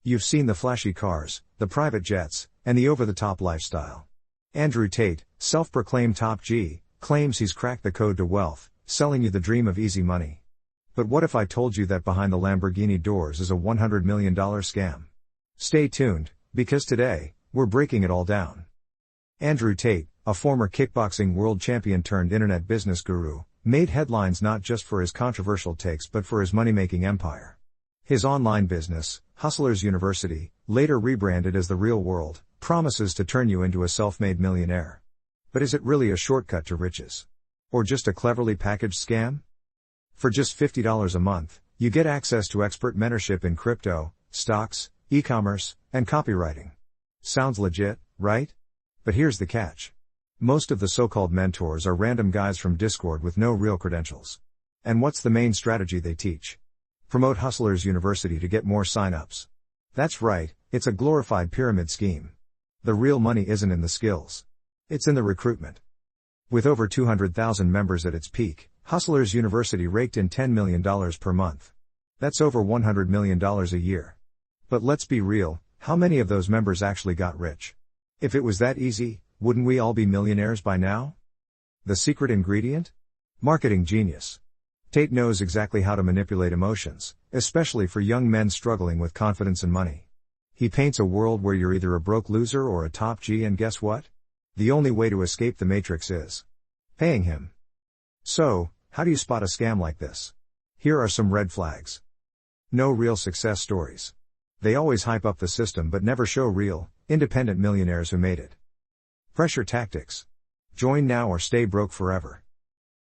You've seen the flashy cars, the private jets, and the over-the-top lifestyle. Andrew Tate, self-proclaimed top G, claims he's cracked the code to wealth, selling you the dream of easy money. But what if I told you that behind the Lamborghini doors is a $100 million scam? Stay tuned, because today, we're breaking it all down. Andrew Tate, a former kickboxing world champion turned internet business guru, made headlines not just for his controversial takes but for his money-making empire. His online business, Hustlers University, later rebranded as The Real World, promises to turn you into a self-made millionaire. But is it really a shortcut to riches? Or just a cleverly packaged scam? For just $50 a month, you get access to expert mentorship in crypto, stocks, e-commerce, and copywriting. Sounds legit, right? But here's the catch. Most of the so-called mentors are random guys from Discord with no real credentials. And what's the main strategy they teach? Promote Hustlers University to get more sign-ups. That's right, it's a glorified pyramid scheme. The real money isn't in the skills. It's in the recruitment. With over 200,000 members at its peak, Hustlers University raked in $10 million per month. That's over $100 million a year. But let's be real, how many of those members actually got rich? If it was that easy, wouldn't we all be millionaires by now? The secret ingredient? Marketing genius. Tate knows exactly how to manipulate emotions, especially for young men struggling with confidence and money. He paints a world where you're either a broke loser or a top G, and guess what? The only way to escape the matrix is paying him. So, how do you spot a scam like this? Here are some red flags. No real success stories. They always hype up the system but never show real, independent millionaires who made it. Pressure tactics. Join now or stay broke forever.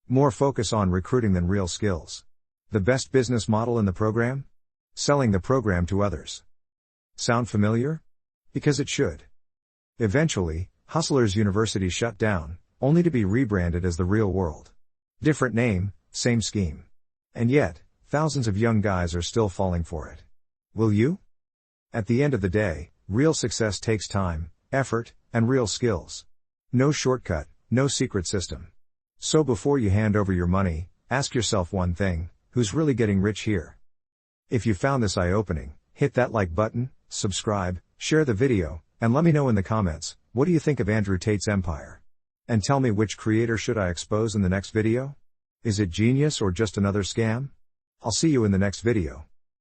More focus on recruiting than real skills. The best business model in the program? Selling the program to others. Sound familiar? Because it should. Eventually, Hustlers University shut down, only to be rebranded as The Real World. Different name, same scheme. And yet, thousands of young guys are still falling for it. Will you? At the end of the day, real success takes time, effort, and real skills. No shortcut, no secret system. So before you hand over your money, ask yourself one thing: who's really getting rich here? If you found this eye-opening, hit that like button, subscribe, share the video, and let me know in the comments, what do you think of Andrew Tate's empire? And tell me, which creator should I expose in the next video? Is it genius or just another scam? I'll see you in the next video.